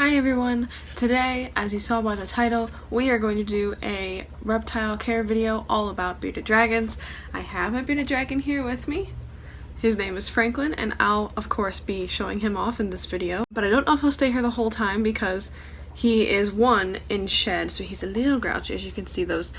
Hi everyone! Today, as you saw by the title, we are going to do a reptile care video all about bearded dragons. I have a bearded dragon here with me. His name is Franklin, and I'll of course be showing him off in this video. But I don't know if he'll stay here the whole time because he is in shed, so he's a little grouchy. As you can see, those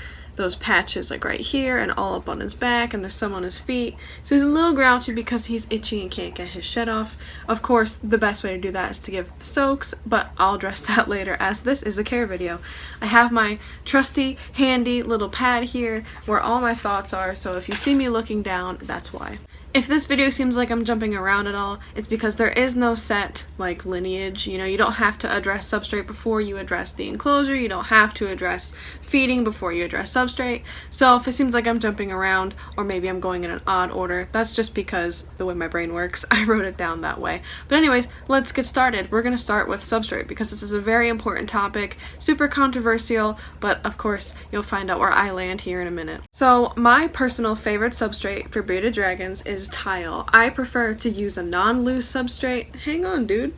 patches like right here and all up on his back, and there's some on his feet. So he's a little grouchy because he's itchy and can't get his shed off. Of course, the best way to do that is to give soaks, but I'll address that later as this is a care video. I have my trusty, handy little pad here where all my thoughts are, so if you see me looking down, that's why. If this video seems like I'm jumping around at all, it's because there is no set, like, lineage. You know, you don't have to address substrate before you address the enclosure. You don't have to address feeding before you address substrate. So if it seems like I'm jumping around, or maybe I'm going in an odd order, that's just because the way my brain works, I wrote it down that way. But anyways, let's get started. We're going to start with substrate because this is a very important topic, super controversial, but of course, you'll find out where I land here in a minute. So my personal favorite substrate for bearded dragons is tile. I prefer to use a non-loose substrate. Hang on, dude.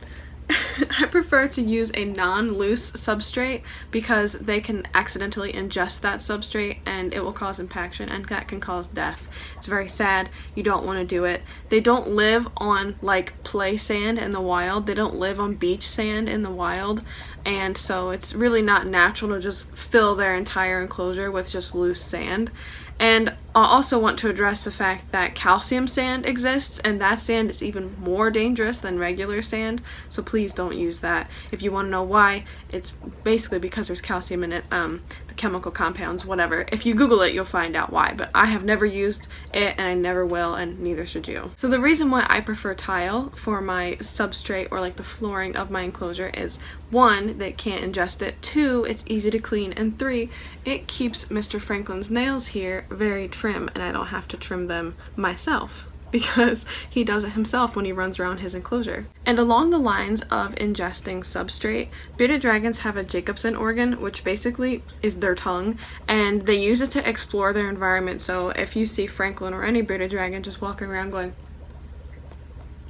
I prefer to use a non-loose substrate because they can accidentally ingest that substrate and it will cause impaction, and that can cause death. It's very sad. You don't want to do it. They don't live on like play sand in the wild. They don't live on beach sand in the wild, and so it's really not natural to just fill their entire enclosure with just loose sand. And I also want to address the fact that calcium sand exists, and that sand is even more dangerous than regular sand, so please don't use that. If you want to know why, it's basically because there's calcium in it, the chemical compounds, whatever. If you Google it, you'll find out why, but I have never used it, and I never will, and neither should you. So the reason why I prefer tile for my substrate, or like the flooring of my enclosure, is 1, they can't ingest it, 2, it's easy to clean, and 3, it keeps Mr. Franklin's nails here very trim, and I don't have to trim them myself because he does it himself when he runs around his enclosure. And along the lines of ingesting substrate, bearded dragons have a Jacobson organ, which basically is their tongue, and they use it to explore their environment. So if you see Franklin or any bearded dragon just walking around going,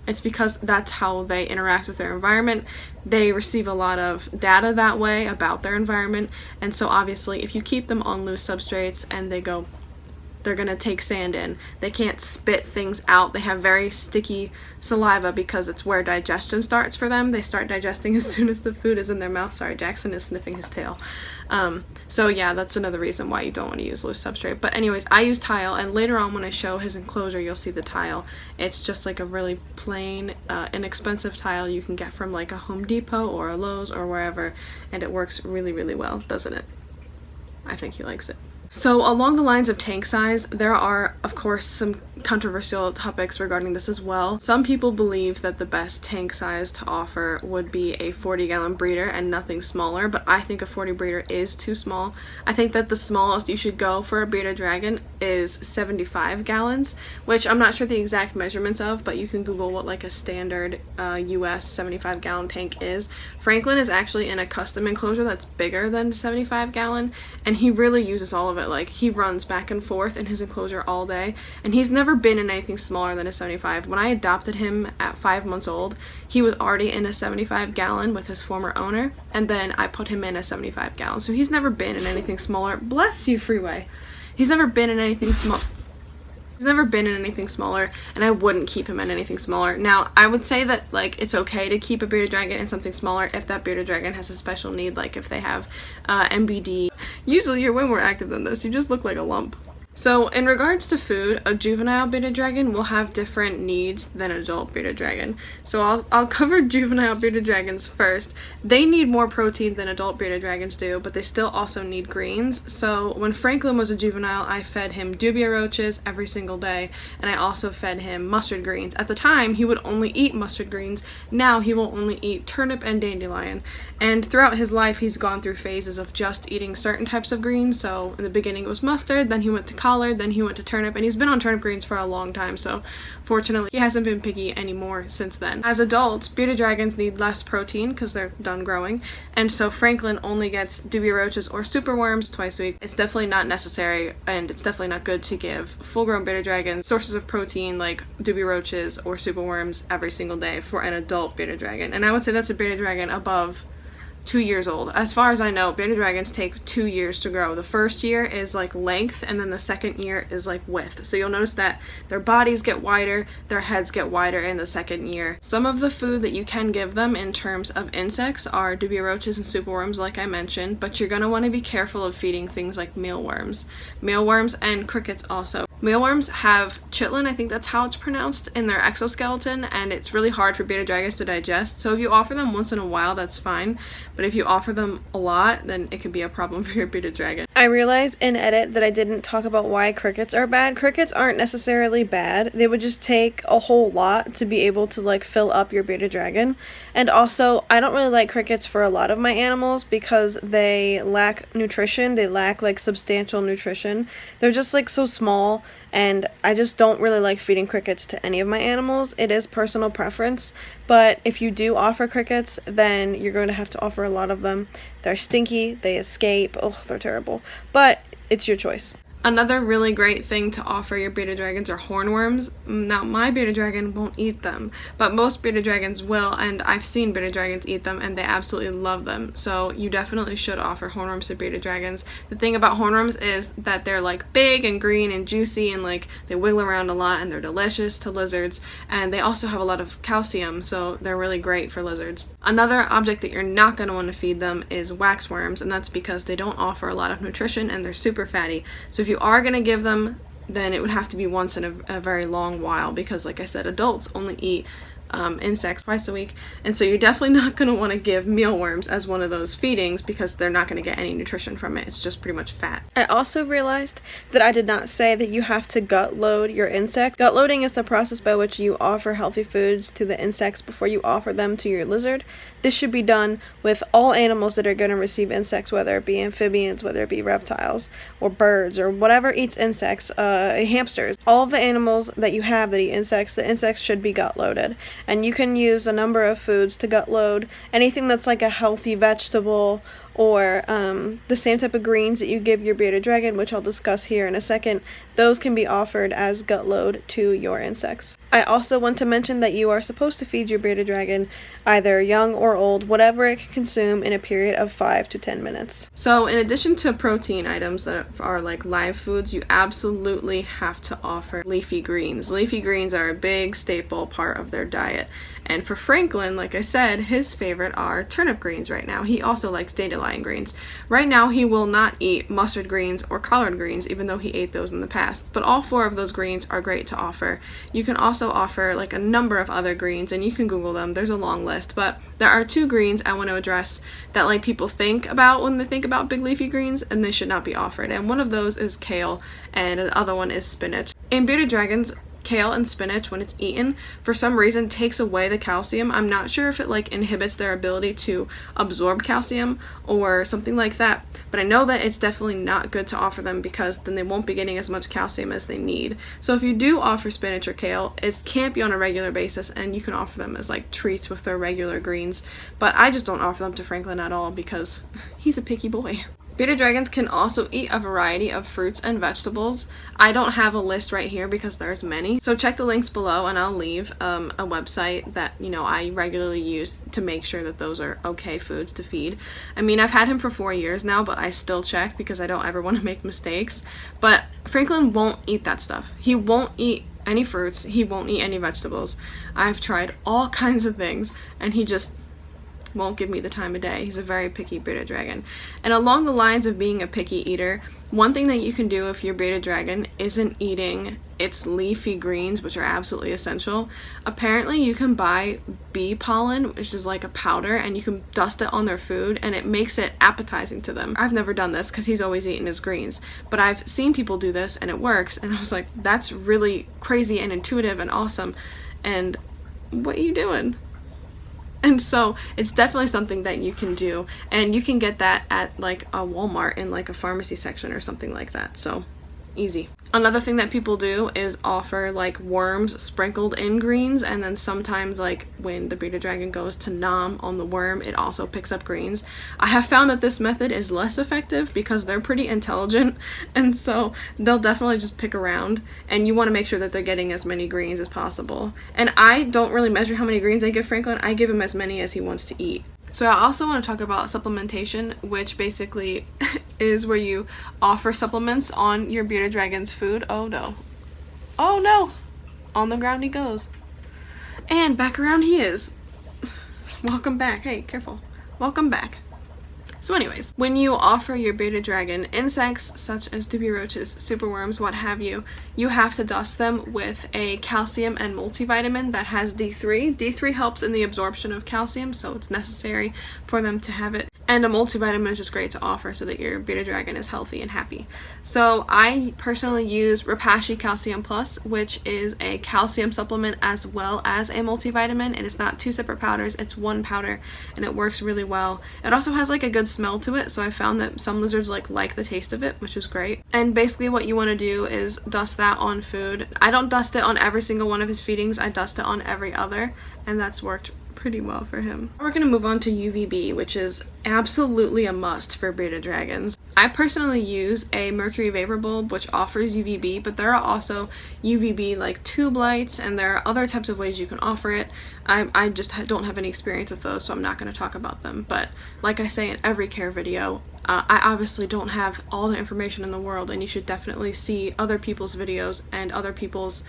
it's because that's how they interact with their environment. They receive a lot of data that way about their environment, and so obviously if you keep them on loose substrates and they're gonna take sand in. They can't spit things out. They have very sticky saliva because it's where digestion starts for them. They start digesting as soon as the food is in their mouth. Sorry, Jackson is sniffing his tail. So yeah, that's another reason why you don't want to use loose substrate. But anyways, I use tile, and later on when I show his enclosure, you'll see the tile. It's just like a really plain, inexpensive tile you can get from like a Home Depot or a Lowe's or wherever, and it works really, really well, doesn't it? I think he likes it. So along the lines of tank size, there are, of course, some controversial topics regarding this as well. Some people believe that the best tank size to offer would be a 40-gallon breeder and nothing smaller, but I think a 40 breeder is too small. I think that the smallest you should go for a bearded dragon is 75 gallons, which I'm not sure the exact measurements of, but you can Google what like a standard US 75-gallon tank is. Franklin is actually in a custom enclosure that's bigger than 75 gallon, and he really uses all of it. Like, he runs back and forth in his enclosure all day, and he's never been in anything smaller than a 75. When I adopted him at 5 months old, he was already in a 75 gallon with his former owner, and then I put him in a 75 gallon. So he's never been in anything smaller. Bless you, Freeway. He's never been in anything small. He's never been in anything smaller, and I wouldn't keep him in anything smaller. Now, I would say that, like, it's okay to keep a bearded dragon in something smaller if that bearded dragon has a special need, like if they have MBD. Usually you're way more active than this. You just look like a lump. So in regards to food, a juvenile bearded dragon will have different needs than an adult bearded dragon. So I'll cover juvenile bearded dragons first. They need more protein than adult bearded dragons do, but they still also need greens. So when Franklin was a juvenile, I fed him dubia roaches every single day, and I also fed him mustard greens. At the time, he would only eat mustard greens. Now he will only eat turnip and dandelion. And throughout his life, he's gone through phases of just eating certain types of greens. So in the beginning it was mustard, then he went to collard, then he went to turnip, and he's been on turnip greens for a long time, so fortunately he hasn't been picky anymore since then. As adults, bearded dragons need less protein because they're done growing, and so Franklin only gets dubia roaches or superworms twice a week. It's definitely not necessary, and it's definitely not good to give full-grown bearded dragons sources of protein like dubia roaches or superworms every single day for an adult bearded dragon. And I would say that's a bearded dragon above 2 years old. As far as I know, bearded dragons take 2 years to grow. The first year is like length, and then the second year is like width. So you'll notice that their bodies get wider, their heads get wider in the second year. Some of the food that you can give them in terms of insects are dubia roaches and superworms, like I mentioned, but you're gonna want to be careful of feeding things like mealworms. Mealworms and crickets also. Mealworms have chitin, I think that's how it's pronounced, in their exoskeleton, and it's really hard for bearded dragons to digest. So if you offer them once in a while, that's fine. But if you offer them a lot, then it could be a problem for your bearded dragon. I realized in edit that I didn't talk about why crickets are bad. Crickets aren't necessarily bad. They would just take a whole lot to be able to like fill up your bearded dragon. And also, I don't really like crickets for a lot of my animals because they lack nutrition. They lack like substantial nutrition. They're just like so small, and I just don't really like feeding crickets to any of my animals. It is personal preference, but if you do offer crickets, then you're going to have to offer a lot of them. They're stinky, they escape, oh, they're terrible, but it's your choice. Another really great thing to offer your bearded dragons are hornworms. Now, my bearded dragon won't eat them, but most bearded dragons will, and I've seen bearded dragons eat them, and they absolutely love them. So you definitely should offer hornworms to bearded dragons. The thing about hornworms is that they're like big and green and juicy, and like they wiggle around a lot, and they're delicious to lizards, and they also have a lot of calcium, so they're really great for lizards. Another object that you're not going to want to feed them is waxworms, and that's because they don't offer a lot of nutrition and they're super fatty. So if you are going to give them, then it would have to be once in a very long while, because like I said, adults only eat insects twice a week, and so you're definitely not going to want to give mealworms as one of those feedings because they're not going to get any nutrition from it. It's just pretty much fat. I also realized that I did not say that you have to gut load your insects. Gut loading is the process by which you offer healthy foods to the insects before you offer them to your lizard. This should be done with all animals that are going to receive insects, whether it be amphibians, whether it be reptiles or birds or whatever eats insects, hamsters. All of the animals that you have that eat insects, the insects should be gut loaded. And you can use a number of foods to gut load. Anything that's like a healthy vegetable, or the same type of greens that you give your bearded dragon, which I'll discuss here in a second, those can be offered as gut load to your insects. I also want to mention that you are supposed to feed your bearded dragon either young or old, whatever it can consume in a period of 5 to 10 minutes. So in addition to protein items that are like live foods, you absolutely have to offer leafy greens. Leafy greens are a big staple part of their diet. And for Franklin, like I said, his favorite are turnip greens right now. He also likes dandelion greens. Right now, he will not eat mustard greens or collard greens, even though he ate those in the past. But all 4 of those greens are great to offer. You can also offer like a number of other greens, and you can Google them. There's a long list, but there are 2 greens I want to address that like people think about when they think about big leafy greens, and they should not be offered. And one of those is kale, and the other one is spinach. In bearded dragons, kale and spinach, when it's eaten, for some reason takes away the calcium. I'm not sure if it like inhibits their ability to absorb calcium or something like that, but I know that it's definitely not good to offer them because then they won't be getting as much calcium as they need. So if you do offer spinach or kale, it can't be on a regular basis, and you can offer them as like treats with their regular greens, but I just don't offer them to Franklin at all because he's a picky boy. Bearded dragons can also eat a variety of fruits and vegetables. I don't have a list right here because there's many, so check the links below, and I'll leave a website that, you know, I regularly use to make sure that those are okay foods to feed. I mean, I've had him for 4 years now, but I still check because I don't ever want to make mistakes. But Franklin won't eat that stuff. He won't eat any fruits. He won't eat any vegetables. I've tried all kinds of things, and he just won't give me the time of day. He's a very picky bearded dragon. And along the lines of being a picky eater, one thing that you can do if your bearded dragon isn't eating its leafy greens, which are absolutely essential, apparently you can buy bee pollen, which is like a powder, and you can dust it on their food, and it makes it appetizing to them. I've never done this because he's always eating his greens, but I've seen people do this and it works, and I was like, that's really crazy and intuitive and awesome, and what are you doing? And so it's definitely something that you can do, and you can get that at like a Walmart in like a pharmacy section or something like that, so easy. Another thing that people do is offer like worms sprinkled in greens, and then sometimes like when the bearded dragon goes to nom on the worm, it also picks up greens. I have found that this method is less effective because they're pretty intelligent, and so they'll definitely just pick around, and you want to make sure that they're getting as many greens as possible. And I don't really measure how many greens I give Franklin. I give him as many as he wants to eat. So I also want to talk about supplementation, which basically is where you offer supplements on your bearded dragon's food. Oh no. Oh no! On the ground he goes. And back around he is. Welcome back. Hey, careful. Welcome back. So anyways, when you offer your bearded dragon insects such as doobie roaches, superworms, what have you, you have to dust them with a calcium and multivitamin that has D3. D3 helps in the absorption of calcium, so it's necessary for them to have it. And a multivitamin is just great to offer so that your bearded dragon is healthy and happy. So I personally use Repashy Calcium Plus, which is a calcium supplement as well as a multivitamin. And it's not 2 separate powders, it's 1 powder, and it works really well. It also has like a good smell to it, so I found that some lizards like the taste of it, which is great. And basically what you want to do is dust that on food. I don't dust it on every single one of his feedings, I dust it on every other, and that's worked pretty well for him. We're going to move on to UVB, which is absolutely a must for bearded dragons. I personally use a mercury vapor bulb which offers UVB, but there are also UVB like tube lights, and there are other types of ways you can offer it. I just don't have any experience with those, so I'm not going to talk about them. But like I say in every care video, I obviously don't have all the information in the world, and you should definitely see other people's videos and other people's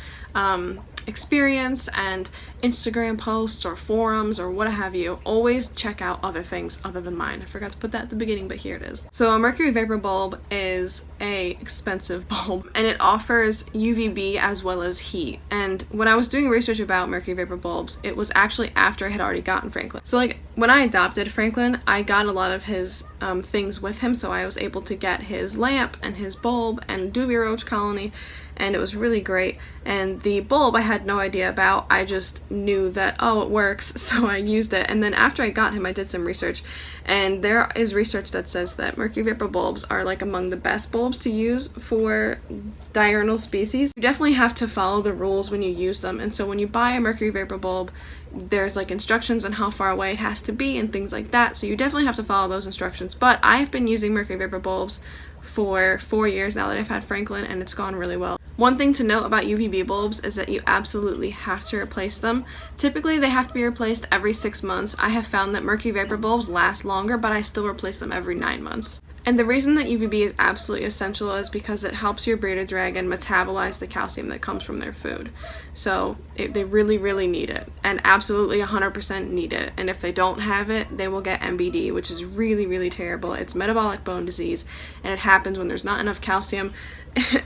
experience and Instagram posts or forums or what have you. Always check out other things other than mine. I forgot to put that at the beginning, but here it is. So a mercury vapor bulb is a expensive bulb, and it offers UVB as well as heat. And when I was doing research about mercury vapor bulbs, it was actually after I had already gotten Franklin. So like when I adopted Franklin, I got a lot of his things with him, so I was able to get his lamp and his bulb and doobie roach colony, and it was really great. And the bulb I had no idea about. I just knew that, oh, it works, so I used it. And then after I got him, I did some research, and there is research that says that mercury vapor bulbs are like among the best bulbs to use for diurnal species. You definitely have to follow the rules when you use them, and so when you buy a mercury vapor bulb, there's like instructions on how far away it has to be and things like that, so you definitely have to follow those instructions. But I've been using mercury vapor bulbs for 4 years now that I've had Franklin, and it's gone really well. One thing to note about UVB bulbs is that you absolutely have to replace them. Typically they have to be replaced every 6 months. I have found that mercury vapor bulbs last longer, but I still replace them every 9 months. And the reason that UVB is absolutely essential is because it helps your bearded dragon metabolize the calcium that comes from their food. So they really, really need it, and absolutely 100% need it. And if they don't have it, they will get MBD, which is really, really terrible. It's metabolic bone disease, and it happens when there's not enough calcium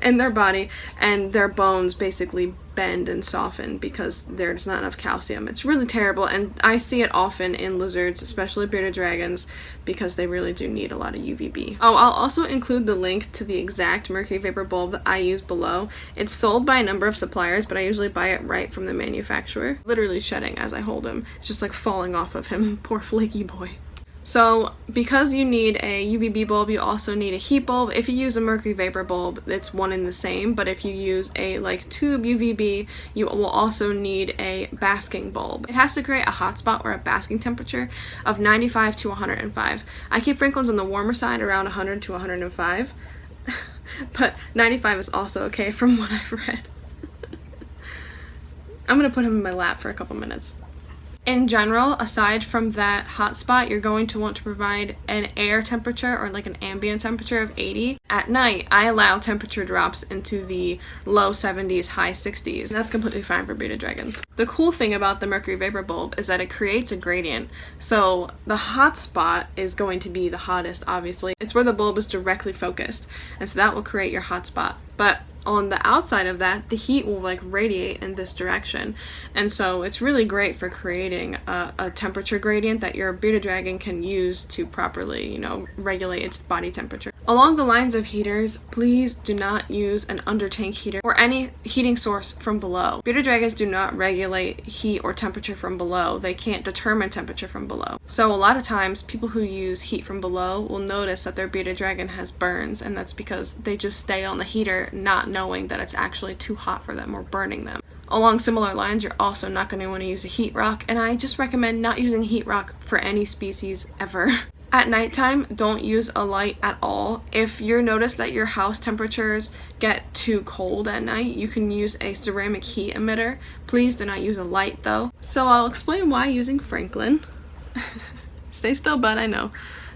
in their body, and their bones basically bend and soften because there's not enough calcium. It's really terrible, and I see it often in lizards, especially bearded dragons, because they really do need a lot of UVB. Oh, I'll also include the link to the exact mercury vapor bulb that I use below. It's sold by a number of suppliers, but I usually buy it right from the manufacturer. Literally shedding as I hold him. It's just like falling off of him. Poor flaky boy. So because you need a UVB bulb, you also need a heat bulb. If you use a mercury vapor bulb, it's one and the same, but if you use a like tube UVB, you will also need a basking bulb. It has to create a hotspot or a basking temperature of 95 to 105. I keep Franklin's on the warmer side, around 100 to 105, but 95 is also okay from what I've read. I'm gonna put him in my lap for a couple minutes. In general, aside from that hot spot, you're going to want to provide an air temperature or like an ambient temperature of 80. At night, I allow temperature drops into the low 70s, high 60s. And that's completely fine for bearded dragons. The cool thing about the mercury vapor bulb is that it creates a gradient. So the hot spot is going to be the hottest, obviously. It's where the bulb is directly focused, and so that will create your hot spot. But on the outside of that, the heat will like radiate in this direction, and so it's really great for creating a temperature gradient that your bearded dragon can use to properly, regulate its body temperature. Along the lines of heaters, please do not use an under tank heater or any heating source from below. Bearded dragons do not regulate heat or temperature from below. They can't determine temperature from below. So a lot of times people who use heat from below will notice that their bearded dragon has burns, and that's because they just stay on the heater not knowing that it's actually too hot for them or burning them. Along similar lines, you're also not going to want to use a heat rock, and I just recommend not using a heat rock for any species ever. At nighttime, don't use a light at all. If you notice that your house temperatures get too cold at night, you can use a ceramic heat emitter. Please do not use a light though. So I'll explain why using Franklin. Stay still, bud, I know.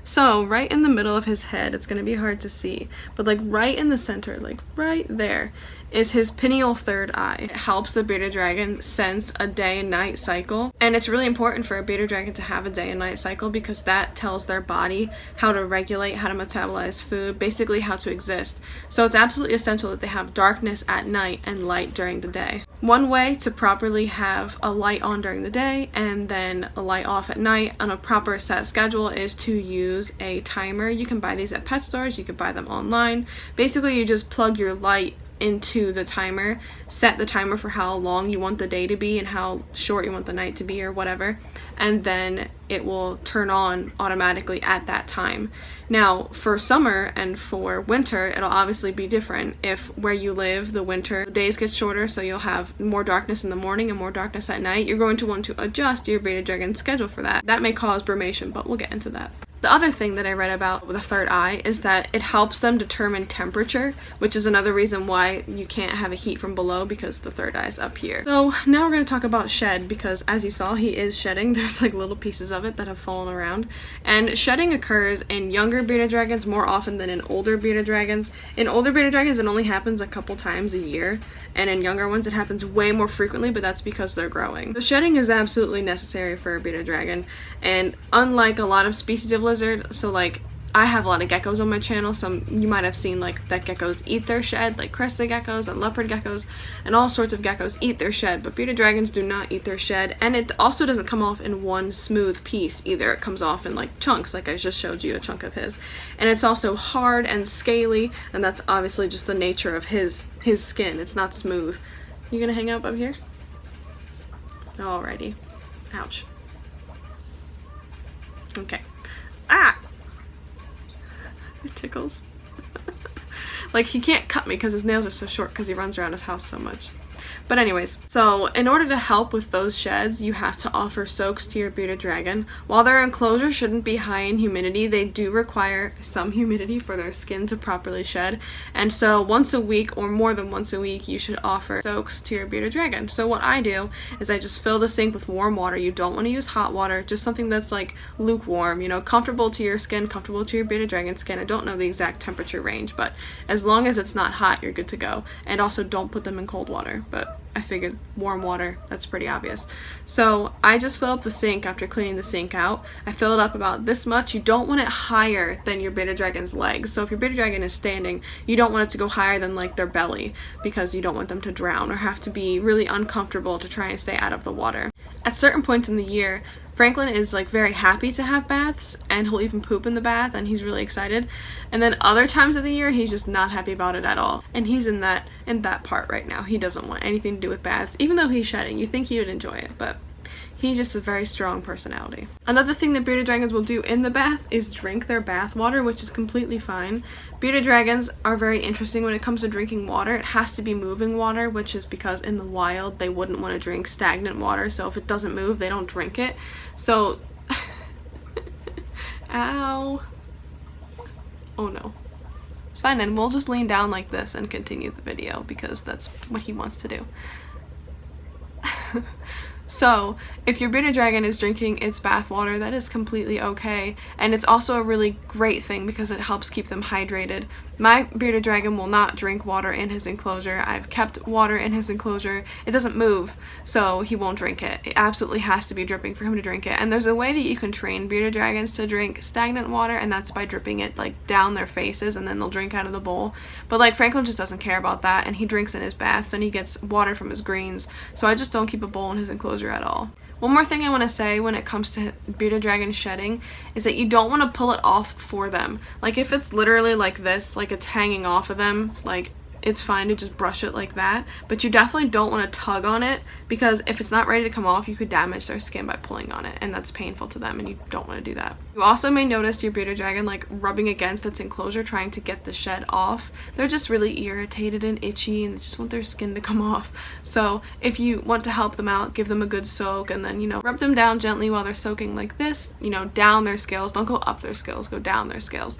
So right in the middle of his head, it's going to be hard to see, but like right in the center, like right there, is his pineal third eye. It helps the bearded dragon sense a day and night cycle, and it's really important for a bearded dragon to have a day and night cycle because that tells their body how to regulate, how to metabolize food, basically how to exist. So it's absolutely essential that they have darkness at night and light during the day. One way to properly have a light on during the day and then a light off at night on a proper set schedule is to use a timer. You can buy these at pet stores, you can buy them online. Basically, you just plug your light into the timer, set the timer for how long you want the day to be and how short you want the night to be or whatever, and then it will turn on automatically at that time. Now for summer and for winter, it'll obviously be different. If where you live, the winter days get shorter, so you'll have more darkness in the morning and more darkness at night, you're going to want to adjust your bearded dragon schedule for that. That may cause brumation, but we'll get into that. The other thing that I read about with a third eye is that it helps them determine temperature, which is another reason why you can't have a heat from below because the third eye is up here. So now we're going to talk about shed because as you saw, he is shedding. There's like little pieces of it that have fallen around. And shedding occurs in younger bearded dragons more often than in older bearded dragons. In older bearded dragons, it only happens a couple times a year. And in younger ones, it happens way more frequently, but that's because they're growing. So shedding is absolutely necessary for a bearded dragon. And unlike a lot of species of lizard, so like I have a lot of geckos on my channel, so you might have seen like that geckos eat their shed, like crested geckos and leopard geckos and all sorts of geckos eat their shed, but bearded dragons do not eat their shed, and it also doesn't come off in one smooth piece either. It comes off in like chunks, like I just showed you a chunk of his, and it's also hard and scaly, and that's obviously just the nature of his skin. It's not smooth. You gonna hang out up here? Alrighty. Ouch. Okay. Ah! It tickles. Like, he can't cut me because his nails are so short because he runs around his house so much. But anyways, so in order to help with those sheds, you have to offer soaks to your bearded dragon. While their enclosure shouldn't be high in humidity, they do require some humidity for their skin to properly shed. And so once a week or more than once a week, you should offer soaks to your bearded dragon. So what I do is I just fill the sink with warm water. You don't want to use hot water, just something that's like lukewarm, you know, comfortable to your skin, comfortable to your bearded dragon skin. I don't know the exact temperature range, but as long as it's not hot, you're good to go. And also don't put them in cold water, but I figured warm water, that's pretty obvious. So I just fill up the sink after cleaning the sink out. I fill it up about this much. You don't want it higher than your bearded dragon's legs. So if your bearded dragon is standing, you don't want it to go higher than like their belly because you don't want them to drown or have to be really uncomfortable to try and stay out of the water. At certain points in the year, Franklin is like very happy to have baths, and he'll even poop in the bath, and he's really excited. And then other times of the year, he's just not happy about it at all. And he's in that part right now. He doesn't want anything to do with baths, even though he's shedding. You think he would enjoy it, but he's just a very strong personality. Another thing that bearded dragons will do in the bath is drink their bath water, which is completely fine. Bearded dragons are very interesting when it comes to drinking water. It has to be moving water, which is because in the wild they wouldn't want to drink stagnant water, so if it doesn't move, they don't drink it. So ow. Oh no. It's fine, and we'll just lean down like this and continue the video because that's what he wants to do. So if your bearded dragon is drinking its bath water, that is completely okay, and it's also a really great thing because it helps keep them hydrated. My bearded dragon will not drink water in his enclosure. I've kept water in his enclosure. It doesn't move, so he won't drink it. It absolutely has to be dripping for him to drink it. And there's a way that you can train bearded dragons to drink stagnant water, and that's by dripping it like down their faces, and then they'll drink out of the bowl. But like Franklin just doesn't care about that, and he drinks in his baths, and he gets water from his greens. So I just don't keep a bowl in his enclosure at all. One more thing I want to say when it comes to bearded dragon shedding is that you don't want to pull it off for them. Like if it's literally like this, like it's hanging off of them, like it's fine to just brush it like that, but you definitely don't want to tug on it because if it's not ready to come off, you could damage their skin by pulling on it, and that's painful to them, and you don't want to do that. You also may notice your bearded dragon like rubbing against its enclosure trying to get the shed off. They're just really irritated and itchy, and they just want their skin to come off. So if you want to help them out, give them a good soak, and then, you know, rub them down gently while they're soaking like this, you know, down their scales. Don't go up their scales, go down their scales.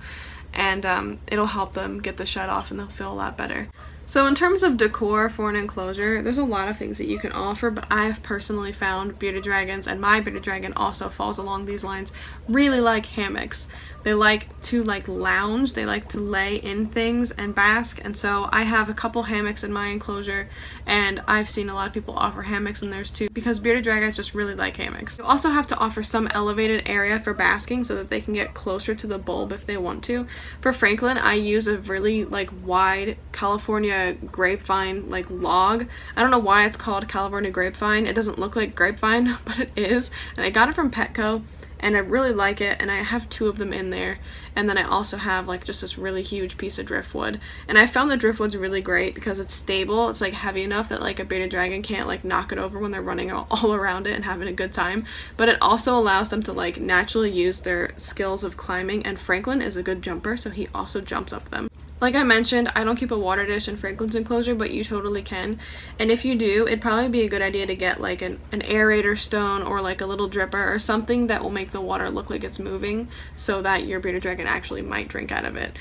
And it'll help them get the shed off, and they'll feel a lot better. So in terms of decor for an enclosure, there's a lot of things that you can offer, but I have personally found bearded dragons, and my bearded dragon also falls along these lines, really like hammocks. They like to lounge, they like to lay in things and bask, and so I have a couple hammocks in my enclosure, and I've seen a lot of people offer hammocks in theirs too, because bearded dragons just really like hammocks. You also have to offer some elevated area for basking so that they can get closer to the bulb if they want to. For Franklin, I use a really wide California grapevine log. I don't know why it's called California grapevine. It doesn't look like grapevine, but it is, and I got it from Petco, and I really like it, and I have 2 of them in there. And then I also have just this really huge piece of driftwood, and I found the driftwood's really great because it's stable. It's heavy enough that a bearded dragon can't knock it over when they're running all around it and having a good time, but it also allows them to naturally use their skills of climbing, and Franklin is a good jumper, so he also jumps up them. Like I mentioned, I don't keep a water dish in Franklin's enclosure, but you totally can. And if you do, it'd probably be a good idea to get an aerator stone or a little dripper or something that will make the water look like it's moving so that your bearded dragon actually might drink out of it.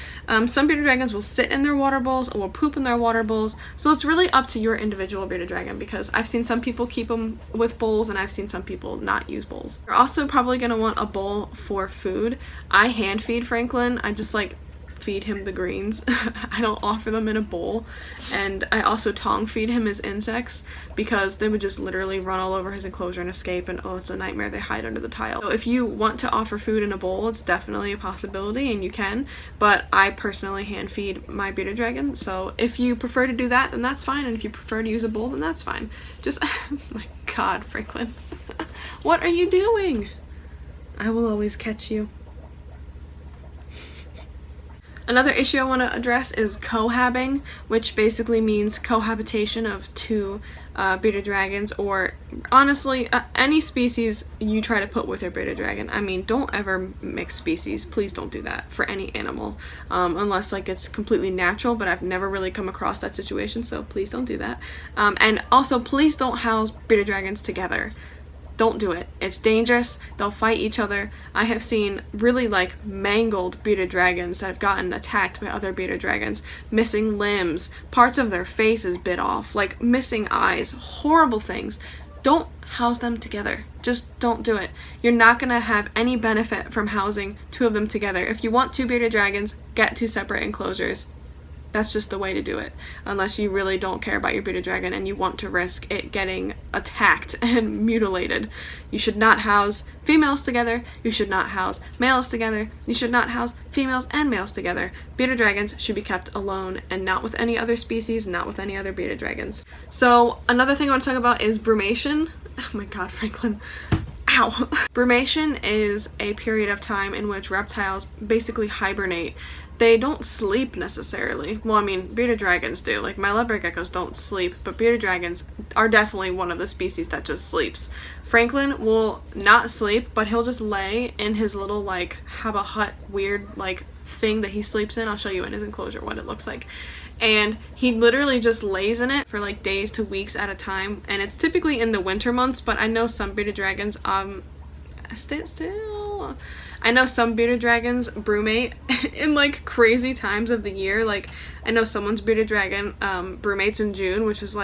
Some bearded dragons will sit in their water bowls or will poop in their water bowls, so it's really up to your individual bearded dragon, because I've seen some people keep them with bowls and I've seen some people not use bowls. You're also probably going to want a bowl for food. I hand feed Franklin. I just feed him the greens. I don't offer them in a bowl, and I also tongue feed him his insects because they would just literally run all over his enclosure and escape, and it's a nightmare. They hide under the tile. So if you want to offer food in a bowl, it's definitely a possibility and you can, but I personally hand feed my bearded dragon, so if you prefer to do that, then that's fine, and if you prefer to use a bowl, then that's fine. Just my god, Franklin. What are you doing? I will always catch you. Another issue I want to address is cohabbing, which basically means cohabitation of 2 bearded dragons, or honestly any species you try to put with your bearded dragon. I mean, don't ever mix species. Please don't do that for any animal, unless it's completely natural, but I've never really come across that situation, so please don't do that. And also, please don't house bearded dragons together. Don't do it. It's dangerous. They'll fight each other. I have seen really mangled bearded dragons that have gotten attacked by other bearded dragons, missing limbs, parts of their faces bit off, missing eyes, horrible things. Don't house them together. Just don't do it. You're not gonna have any benefit from housing 2 of them together. If you want 2 bearded dragons, get 2 separate enclosures. That's just the way to do it, unless you really don't care about your bearded dragon and you want to risk it getting attacked and mutilated. You should not house females together, you should not house males together, you should not house females and males together. Bearded dragons should be kept alone and not with any other species, not with any other bearded dragons. So another thing I want to talk about is brumation. Oh my god, Franklin. Ow! Brumation is a period of time in which reptiles basically hibernate. They don't sleep necessarily. Well, I mean, bearded dragons do. My leopard geckos don't sleep, but bearded dragons are definitely one of the species that just sleeps. Franklin will not sleep, but he'll just lay in his little, have a hut weird, thing that he sleeps in. I'll show you in his enclosure what it looks like. And he literally just lays in it for days to weeks at a time, and it's typically in the winter months, but I know some bearded dragons, stay still. I know some bearded dragons brumate in crazy times of the year. I know someone's bearded dragon brumates in June, which is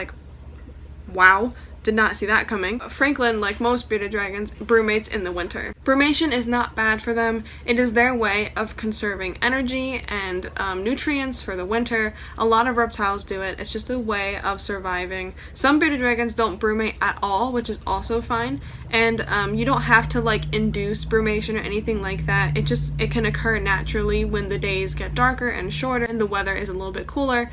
wow. Did not see that coming. Franklin, like most bearded dragons, brumates in the winter. Brumation is not bad for them. It is their way of conserving energy and nutrients for the winter. A lot of reptiles do it. It's just a way of surviving. Some bearded dragons don't brumate at all, which is also fine. And you don't have to induce brumation or anything like that. It can occur naturally when the days get darker and shorter and the weather is a little bit cooler.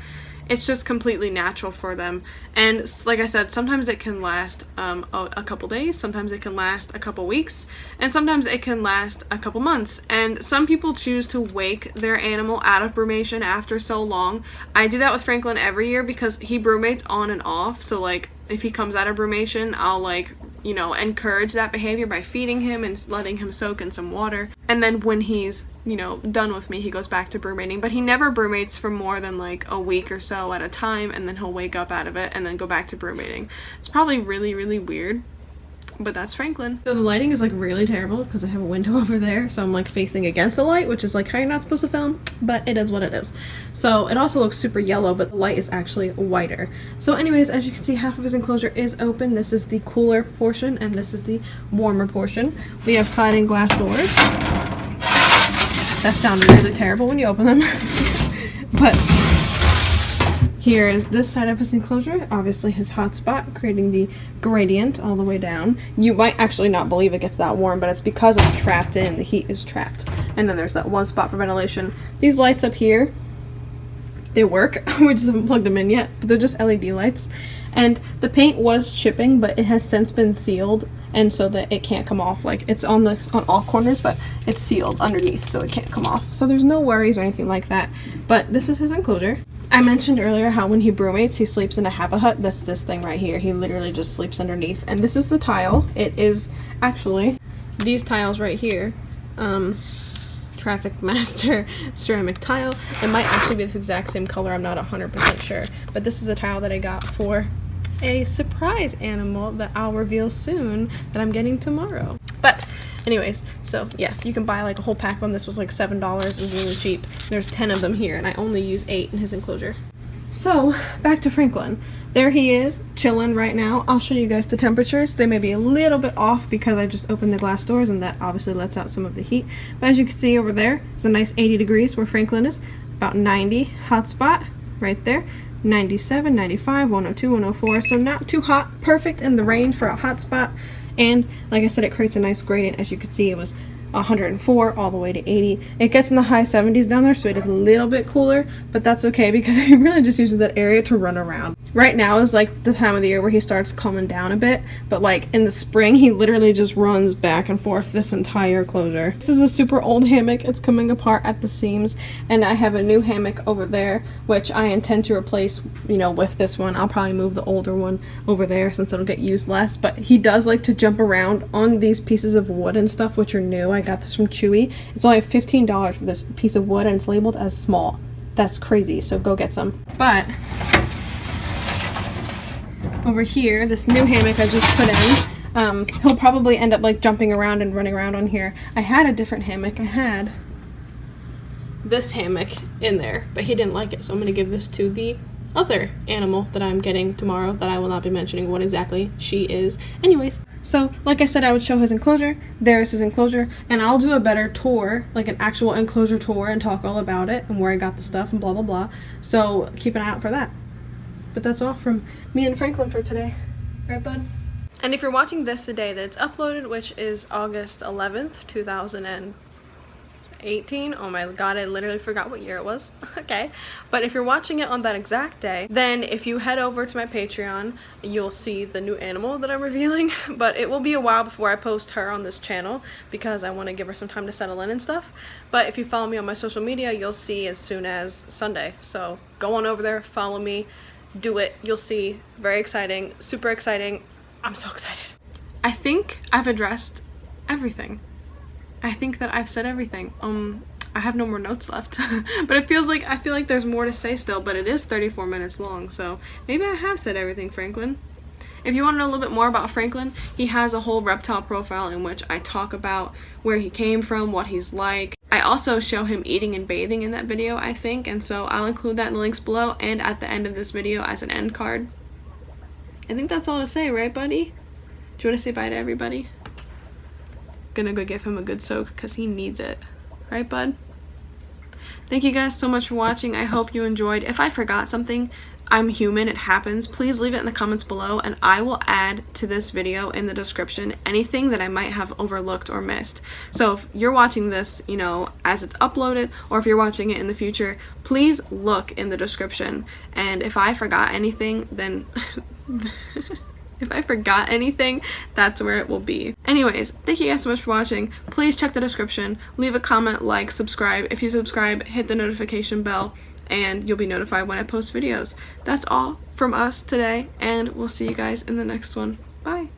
It's just completely natural for them. And like I said, sometimes it can last a couple days, sometimes it can last a couple weeks, and sometimes it can last a couple months. And some people choose to wake their animal out of brumation after so long. I do that with Franklin every year because he brumates on and off. So if he comes out of brumation, I'll encourage that behavior by feeding him and letting him soak in some water. And then when he's done with me, he goes back to brumating, but he never brumates for more than a week or so at a time, and then he'll wake up out of it and then go back to brumating. It's probably really, really weird, But that's Franklin. So the lighting is like really terrible because I have a window over there, so I'm like facing against the light, which is like how you're not supposed to film, but it is what it is. So it also looks super yellow, but the light is actually whiter. So anyways, as you can see, half of his enclosure is open. This is the cooler portion and this is the warmer portion. We have sliding glass doors. That sounded really terrible when you open them. But here is this side of his enclosure, obviously his hotspot, creating the gradient all the way down. You might actually not believe it gets that warm, but it's because it's trapped in, the heat is trapped. And then there's that one spot for ventilation. These lights up here, they work. We just haven't plugged them in yet, but they're just LED lights. And the paint was chipping, but it has since been sealed, and so that it can't come off. Like, it's on all corners, but it's sealed underneath, so it can't come off. So there's no worries or anything like that. But this is his enclosure. I mentioned earlier how when he brewmates, he sleeps in a Happy Hut. That's this thing right here. He literally just sleeps underneath. And this is the tile. It is actually these tiles right here. Traffic Master ceramic tile. It might actually be this exact same color. I'm not 100% sure. But this is a tile that I got for a surprise animal that I'll reveal soon that I'm getting tomorrow. But anyways, so yes, you can buy like a whole pack of them. This was like $7. It was really cheap. There's 10 of them here, and I only use 8 in his enclosure. So back to Franklin. There he is, chilling right now. I'll show you guys the temperatures. They may be a little bit off because I just opened the glass doors, and that obviously lets out some of the heat. But as you can see over there, it's a nice 80 degrees where Franklin is. About 90 hot spot right there. 97, 95, 102, 104. So not too hot. Perfect in the range for a hot spot. And like I said, it creates a nice gradient. As you can see, it was 104 all the way to 80. It gets in the high 70s down there, so it is a little bit cooler, but that's okay because he really just uses that area to run around. Right now is like the time of the year where he starts calming down a bit, but like in the spring he literally just runs back and forth this entire enclosure. This is a super old hammock. It's coming apart at the seams, and I have a new hammock over there which I intend to replace, you know, with this one. I'll probably move the older one over there since it'll get used less, but he does like to jump around on these pieces of wood and stuff, which are new. I got this from Chewy. It's only $15 for this piece of wood, and it's labeled as small. That's crazy, so go get some. But over here, this new hammock I just put in, he'll probably end up like jumping around and running around on here. I had a different hammock. I had this hammock in there, but he didn't like it, so I'm going to give this to the other animal that I'm getting tomorrow that I will not be mentioning what exactly she is. Anyways, so like I said, I would show his enclosure. There's his enclosure, and I'll do a better tour, like an actual enclosure tour, and talk all about it and where I got the stuff and blah blah blah. So keep an eye out for that. But that's all from me and Franklin for today. Right, bud? And if you're watching this the day that it's uploaded, which is August 11th, 2018. Oh my god, I literally forgot what year it was. Okay. But if you're watching it on that exact day, then if you head over to my Patreon, you'll see the new animal that I'm revealing. But it will be a while before I post her on this channel because I want to give her some time to settle in and stuff. But if you follow me on my social media, you'll see as soon as Sunday. So go on over there, follow me, do it. You'll see. Very exciting. Super exciting. I'm so excited. I think I've addressed everything. I think that I've said everything. I have no more notes left. But I feel like there's more to say still, but it is 34 minutes long, so maybe I have said everything, Franklin. If you want to know a little bit more about Franklin, he has a whole reptile profile in which I talk about where he came from, what he's like. I also show him eating and bathing in that video, I think, and so I'll include that in the links below and at the end of this video as an end card. I think that's all to say, right, buddy? Do you want to say bye to everybody? Gonna go give him a good soak because he needs it. Right, bud? Thank you guys so much for watching. I hope you enjoyed. If I forgot something, I'm human, it happens. Please leave it in the comments below and I will add to this video in the description anything that I might have overlooked or missed. So if you're watching this, you know, as it's uploaded, or if you're watching it in the future, please look in the description. And if I forgot anything, then if I forgot anything, that's where it will be. Anyways, thank you guys so much for watching. Please check the description, leave a comment, like, subscribe. If you subscribe, hit the notification bell, and you'll be notified when I post videos. That's all from us today, and we'll see you guys in the next one. Bye!